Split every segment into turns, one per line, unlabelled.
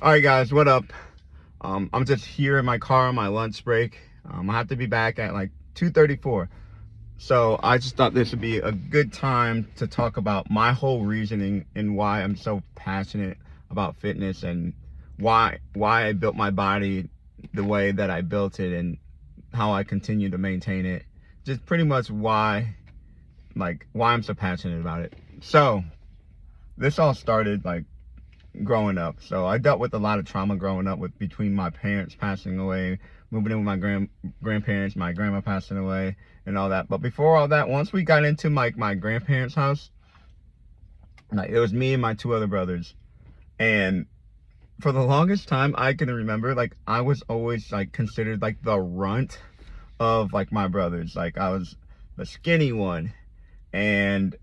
All right, guys, what up? I'm just here in my car on my lunch break. I have to be back at like 2:34. So I just thought this would be a good time to talk about my whole reasoning and why I'm so passionate about fitness and why I built my body the way that I built it and how I continue to maintain it. Just pretty much why I'm so passionate about it. So this all started like growing up. So I dealt with a lot of trauma growing up with between my parents passing away, moving in with my grandparents, my grandma passing away and all that. But before all that, once we got into my grandparents' house, like it was me and my two other brothers. And for the longest time I can remember, like I was always like considered like the runt of like my brothers. Like I was the skinny one. And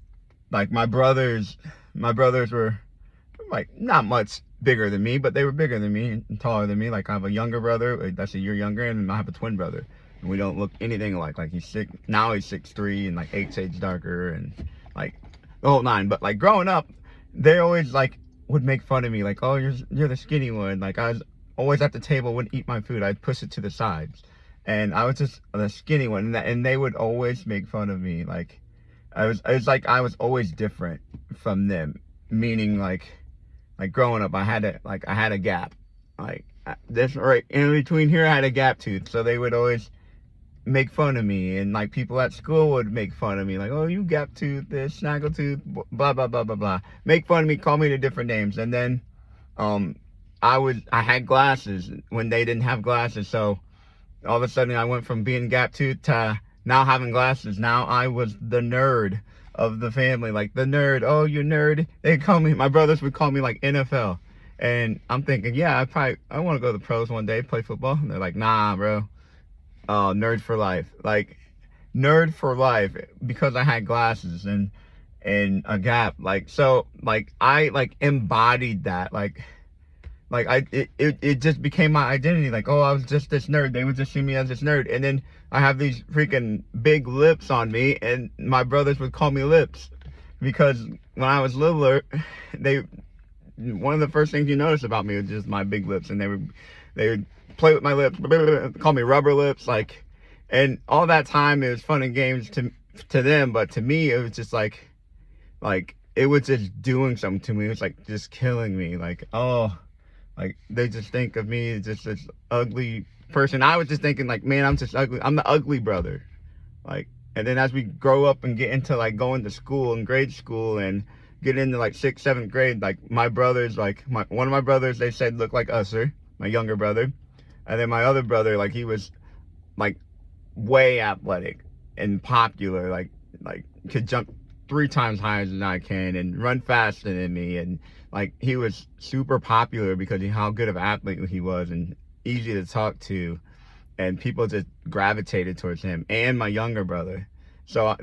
like my brothers were like not much bigger than me, but they were bigger than me and taller than me. Like I have a younger brother that's a year younger, and I have a twin brother, and we don't look anything alike. Like he's 6'3" and like 8 shades darker and like the whole nine. But like growing up, they always like would make fun of me, like, oh, you're the skinny one. Like I was always at the table, wouldn't eat my food, I'd push it to the sides, and I was just the skinny one, and they would always make fun of me. Like it was like I was always different from them, meaning like growing up, I had a gap, like this right in between here. I had a gap tooth, so they would always make fun of me, and like people at school would make fun of me, like, oh, you gap tooth, this snaggle tooth, blah blah blah blah blah, make fun of me, call me the different names. And then I had glasses when they didn't have glasses, so all of a sudden I went from being gap tooth to now having glasses. Now I was the nerd of the family, like the nerd. Oh, you nerd. They call me, my brothers would call me like NFL. And I'm thinking, yeah, I want to go to the pros one day, play football. And they're like, nah, bro. Oh, nerd for life. Like nerd for life, because I had glasses and a gap. Like, so like I like embodied that. It just became my identity. Like, oh, I was just this nerd. They would just see me as this nerd. And then I have these freaking big lips on me, and my brothers would call me Lips, because when I was littler, one of the first things you notice about me was just my big lips, and they would play with my lips, call me Rubber Lips, like, and all that time it was fun and games to them, but to me it was just like it was just doing something to me. It was like just killing me. Like, oh, like they just think of me as just this ugly person. I was just thinking like, man, I'm just ugly. I'm the ugly brother. Like, and then as we grow up and get into like going to school and grade school and get into like 6th, 7th grade, like my brothers, like one of my brothers, they said looked like Usher, my younger brother. And then my other brother, like he was like way athletic and popular, like could jump 3 times higher than I can and run faster than me, and like he was super popular because of how good of an athlete he was and easy to talk to, and people just gravitated towards him. And my younger brother, so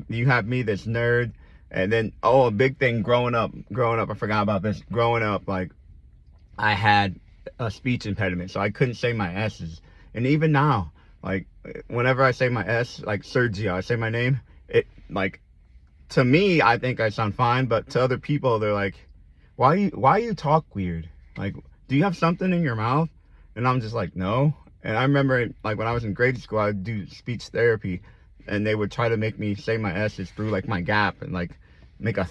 you have me, this nerd. And then, oh, a big thing growing up, I forgot about this. Growing up, like I had a speech impediment, so I couldn't say my S's. And even now, like whenever I say my S, like Sergio, I say my name, it like, to me, I think I sound fine, but to other people, they're like, why you talk weird? Like, do you have something in your mouth? And I'm just like, no. And I remember like when I was in grade school, I would do speech therapy, and they would try to make me say my S's through like my gap and like make a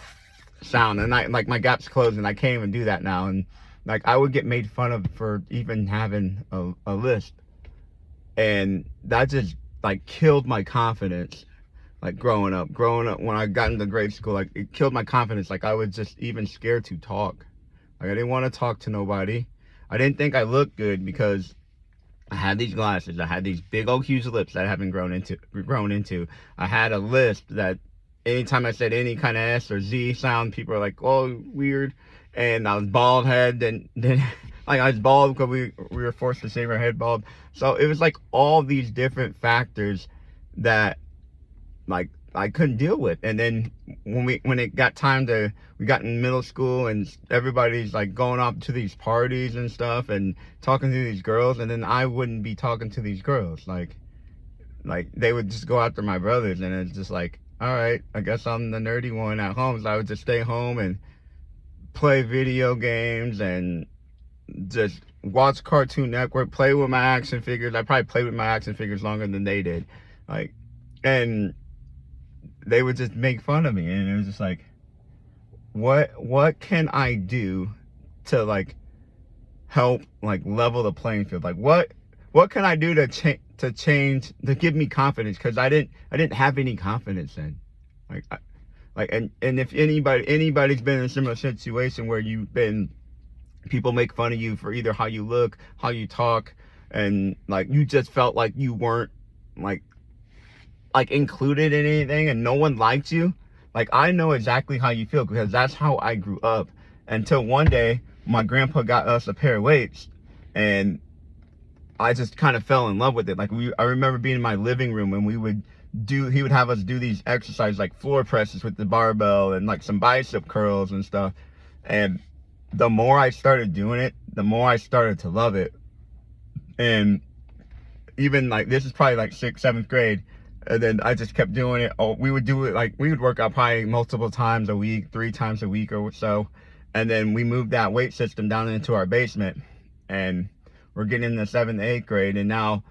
sound, and I like my gap's closed, and I can't even do that now. And like I would get made fun of for even having a lisp, and that just like killed my confidence. Like growing up when I got into grade school, like it killed my confidence. Like I was just even scared to talk. Like I didn't want to talk to nobody. I didn't think I looked good because I had these glasses. I had these big old huge lips that I haven't grown into. I had a lisp that anytime I said any kind of S or Z sound, people are like, oh, weird. And I was bald head, and then like I was bald because we were forced to shave our head bald. So it was like all these different factors that like I couldn't deal with. And then when it got time to, we got in middle school, and everybody's like going off to these parties and stuff and talking to these girls, and then I wouldn't be talking to these girls. Like they would just go after my brothers, and it's just like, all right, I guess I'm the nerdy one at home. So I would just stay home and play video games and just watch Cartoon Network, play with my action figures. I probably played with my action figures longer than they did. Like, and they would just make fun of me, and it was just like, what can I do to like help like level the playing field? Like, what can I do to change, to give me confidence? Because I didn't have any confidence then. And if anybody's been in a similar situation where people make fun of you for either how you look, how you talk, and like you just felt like you weren't like included in anything and no one liked you. Like, I know exactly how you feel, because that's how I grew up. Until one day my grandpa got us a pair of weights, and I just kind of fell in love with it. Like, I remember being in my living room, and he would have us do these exercises like floor presses with the barbell and like some bicep curls and stuff. And the more I started doing it, the more I started to love it. And even like, this is probably like 6th, 7th grade. And then I just kept doing it. Oh, we would do it, like, we would work out probably multiple times a week, 3 times a week or so. And then we moved that weight system down into our basement. And we're getting in the 7th, 8th grade. And now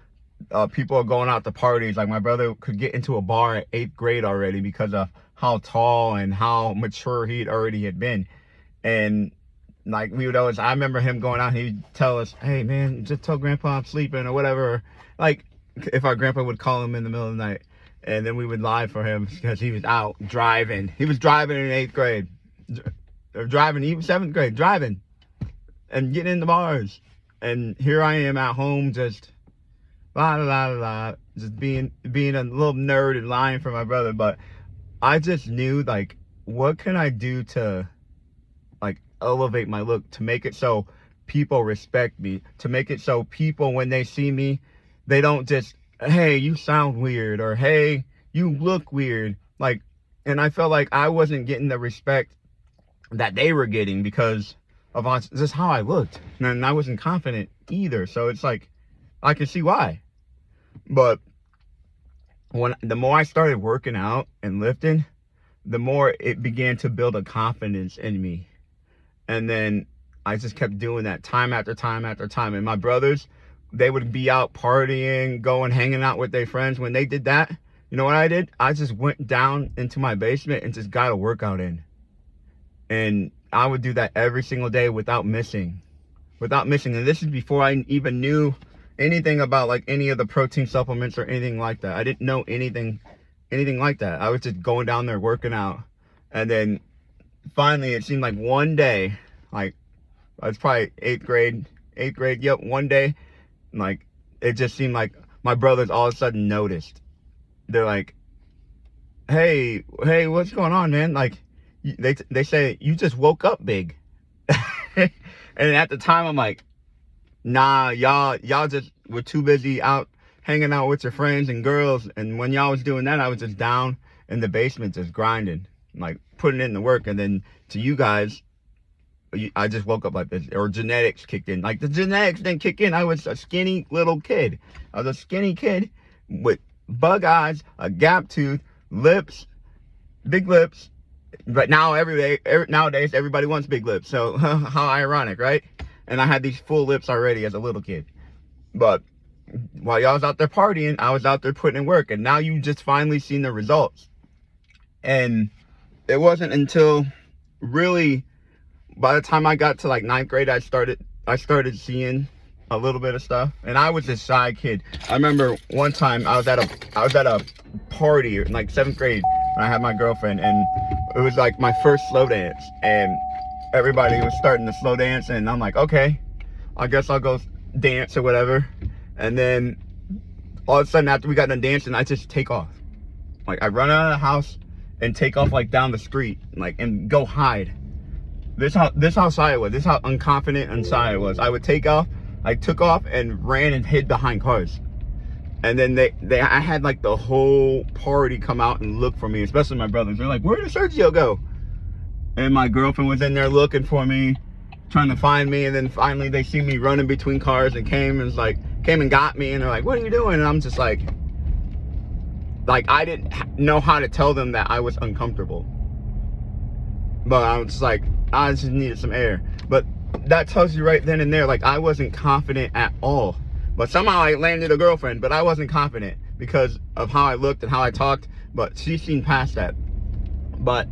people are going out to parties. Like, my brother could get into a bar at 8th grade already because of how tall and how mature he already had been. And like, we would always, I remember him going out, he'd tell us, hey man, just tell grandpa I'm sleeping or whatever. Like, if our grandpa would call him in the middle of the night, and then we would lie for him because he was out driving. He was driving in 8th grade, or driving, even 7th grade, driving and getting in the bars. And here I am at home, just just being a little nerd and lying for my brother. But I just knew, like, what can I do to like elevate my look, to make it so people respect me, to make it so people, when they see me, they don't just, hey, you sound weird, or hey, you look weird. Like, and I felt like I wasn't getting the respect that they were getting because of just how I looked. And I wasn't confident either. So it's like, I can see why. But the more I started working out and lifting, the more it began to build a confidence in me. And then I just kept doing that time after time after time. And my brothers, they would be out partying, going, hanging out with their friends. When they did that, you know what I did? I just went down into my basement and just got a workout in. And I would do that every single day without missing. And this is before I even knew anything about like any of the protein supplements or anything like that. I didn't know anything like that. I was just going down there working out. And then finally, it seemed like one day, like, I was probably 8th grade. Yep, one day, like, it just seemed like my brothers all of a sudden noticed. They're like, hey, what's going on, man? Like, they say, you just woke up big. And at the time, I'm like, nah, y'all just were too busy out hanging out with your friends and girls. And when y'all was doing that, I was just down in the basement just grinding, like putting in the work. And then to you guys, I just woke up like this, or genetics kicked in. Like, the genetics didn't kick in. I was a skinny little kid. I was a skinny kid with bug eyes, a gap tooth, lips, big lips. But now nowadays everybody wants big lips. So how ironic, right? And I had these full lips already as a little kid. But while y'all was out there partying, I was out there putting in work. And now you just finally seen the results. And it wasn't until really, by the time I got to like 9th grade, I started seeing a little bit of stuff. And I was this shy kid. I remember one time I was at a party in like 7th grade when I had my girlfriend, and it was like my first slow dance, and everybody was starting to slow dance, and I'm like, okay, I guess I'll go dance or whatever. And then all of a sudden, after we got done dancing, I just take off. Like, I run out of the house and take off like down the street, like, and go hide. This how shy I was. This how unconfident and shy I was. I would take off. I took off and ran and hid behind cars. And then I had like the whole party come out and look for me, especially my brothers. They're like, where did Sergio go? And my girlfriend was in there looking for me, trying to find me. And then finally they see me running between cars and came and got me. And they're like, what are you doing? And I'm just like I didn't know how to tell them that I was uncomfortable. But I was just like, I just needed some air. But that tells you right then and there, like, I wasn't confident at all. But somehow I landed a girlfriend, but I wasn't confident because of how I looked and how I talked. But she seen past that. But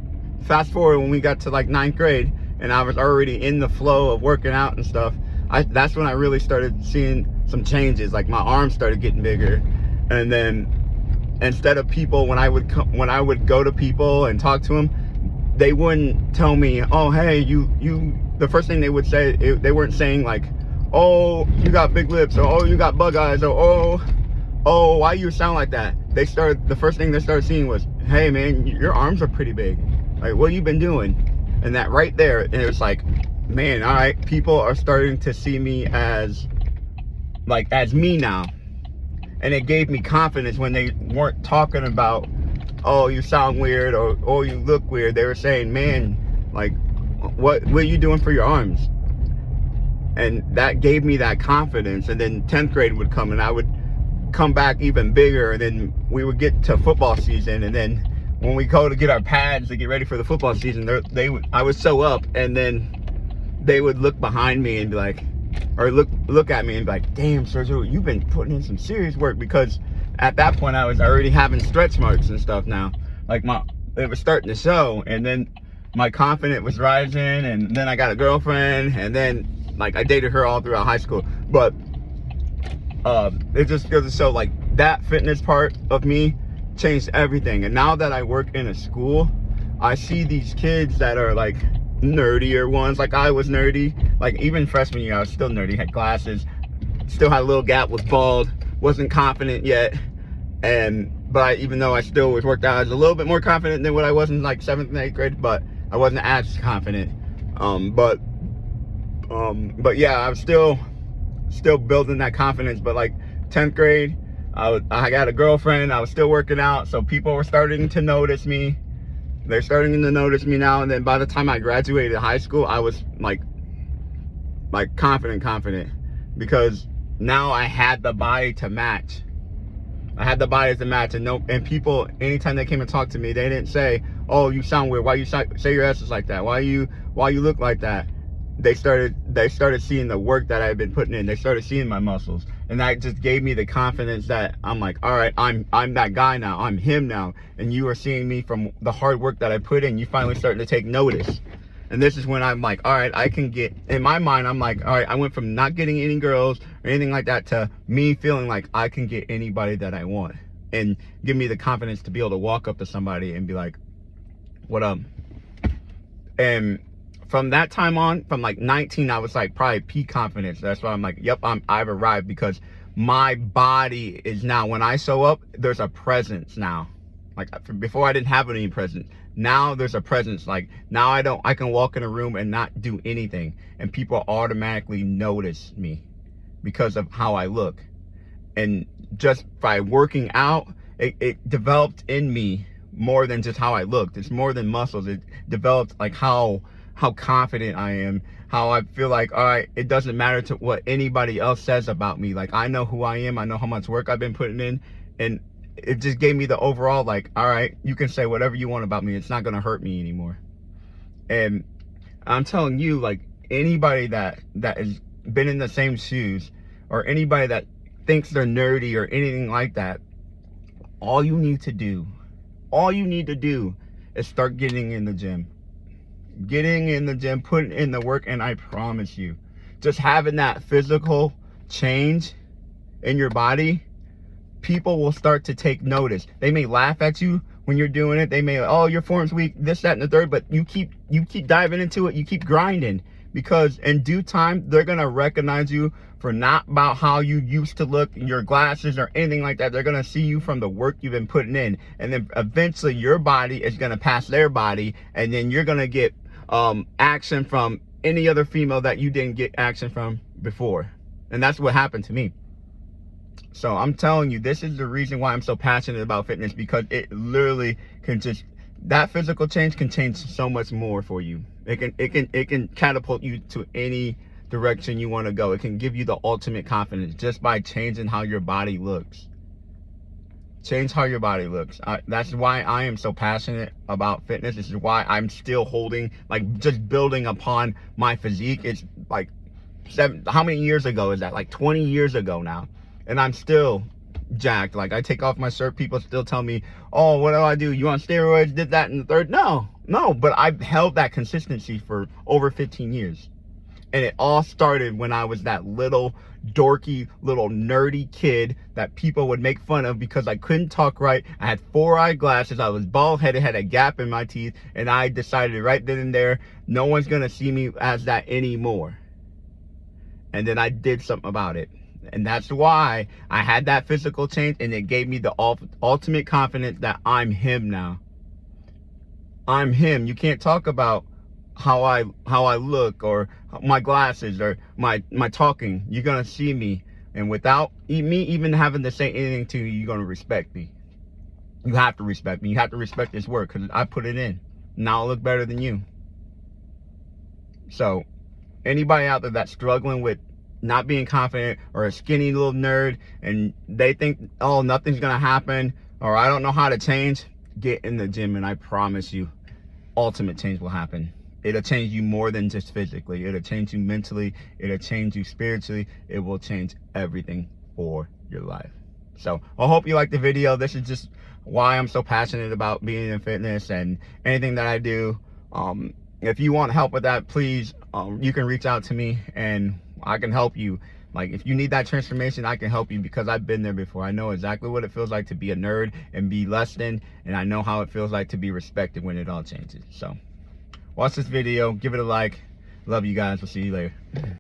fast forward when we got to like 9th grade and I was already in the flow of working out and stuff, that's when I really started seeing some changes. Like my arms started getting bigger, and then instead of people, when I would go to people and talk to them, they wouldn't tell me, oh hey, you the first thing they would say, they weren't saying like, oh you got big lips, or oh you got bug eyes, or oh why you sound like that. The first thing they started seeing was, hey man, your arms are pretty big, like what you been doing? And that right there, and it was like, man, all right, people are starting to see me as me now. And it gave me confidence when they weren't talking about, oh you sound weird, or oh you look weird. They were saying, man, like what are you doing for your arms? And that gave me that confidence. And then 10th grade would come and I would come back even bigger, and then we would get to football season, and then when we go to get our pads to get ready for the football season, I was so up, and then they would look behind me and be like, or look at me and be like, damn Sergio, you've been putting in some serious work. Because at that point I was already having stretch marks and stuff now, like it was starting to show. And then my confidence was rising, and then I got a girlfriend, and then like I dated her all throughout high school. But it just goes to show, like, that fitness part of me changed everything. And now that I work in a school, I see these kids that are like nerdier ones, like I was nerdy. Like even freshman year I was still nerdy, had glasses, still had a little gap, was bald, wasn't confident yet. But even though I still was worked out, I was a little bit more confident than what I was in like 7th and 8th grade, but I wasn't as confident. But yeah, I was still building that confidence. But like 10th grade, I got a girlfriend, I was still working out, so people were starting to notice me. They're starting to notice me now. And then by the time I graduated high school, I was like confident, because now I had the body to match. And people, anytime they came and talked to me, they didn't say, oh you sound weird, why you say your ass is like that, why you look like that. They started seeing the work that I've been putting in. They started seeing my muscles, and that just gave me the confidence that I'm like, all right, I'm that guy now, I'm him now. And you are seeing me from the hard work that I put in. You finally starting to take notice. And this is when I'm like, all right, I can get, in my mind, I'm like, all right, I went from not getting any girls or anything like that to me feeling like I can get anybody that I want, and give me the confidence to be able to walk up to somebody and be like, what up? And from that time on, from like 19, I was like probably peak confidence. That's why I'm like, yep, I've arrived, because my body is now, when I show up, there's a presence now. Like before I didn't have any presence. Now there's a presence. Like now I can walk in a room and not do anything, and people automatically notice me because of how I look. And just by working out, it developed in me more than just how I looked. It's more than muscles. It developed like how confident I am, how I feel like, all right, it doesn't matter to what anybody else says about me. Like I know who I am, I know how much work I've been putting in, and it just gave me the overall, like, all right, you can say whatever you want about me, it's not gonna hurt me anymore. And I'm telling you, like, anybody that has been in the same shoes, or anybody that thinks they're nerdy or anything like that, all you need to do is start getting in the gym. Putting in the work, and I promise you, just having that physical change in your body, people will start to take notice. They may laugh at you when you're doing it. They may, oh, your form's weak, this, that, and the third, but you keep diving into it, you keep grinding, because in due time, they're gonna recognize you for not about how you used to look, your glasses or anything like that. They're gonna see you from the work you've been putting in, and then eventually your body is gonna pass their body, and then you're gonna get action from any other female that you didn't get action from before. And that's what happened to me. So I'm telling you, this is the reason why I'm so passionate about fitness, because it literally can just, that physical change can change so much more for you. It can catapult you to any direction you want to go. It can give you the ultimate confidence just by changing how your body looks. Change how your body looks. That's why I am so passionate about fitness. This is why I'm still holding, like, just building upon my physique. It's like how many years ago is that? Like 20 years ago now. And I'm still jacked. Like, I take off my shirt, people still tell me, oh, what do I do? You on steroids? Did that in the third? No, but I've held that consistency for over 15 years. And it all started when I was that little dorky, little nerdy kid that people would make fun of because I couldn't talk right. I had 4 eyeglasses. I was bald headed, had a gap in my teeth. And I decided right then and there, no one's going to see me as that anymore. And then I did something about it. And that's why I had that physical change, and it gave me the ultimate confidence that I'm him now. I'm him. You can't talk about how I look or my glasses or my talking. You're gonna see me, and without me even having to say anything to you, you're gonna respect me. You have to respect me. You have to respect this work because I put it in. Now I look better than you. So anybody out there that's struggling with not being confident, or a skinny little nerd, and they think, oh, nothing's gonna happen, or I don't know how to change, get in the gym, and I promise you, ultimate change will happen. It'll change you more than just physically. It'll change you mentally. It'll change you spiritually. It will change everything for your life. So I hope you liked the video. This is just why I'm so passionate about being in fitness and anything that I do. If you want help with that, please, you can reach out to me and I can help you. Like, if you need that transformation, I can help you because I've been there before. I know exactly what it feels like to be a nerd and be less than, and I know how it feels like to be respected when it all changes. So watch this video, give it a like. Love you guys. We'll see you later.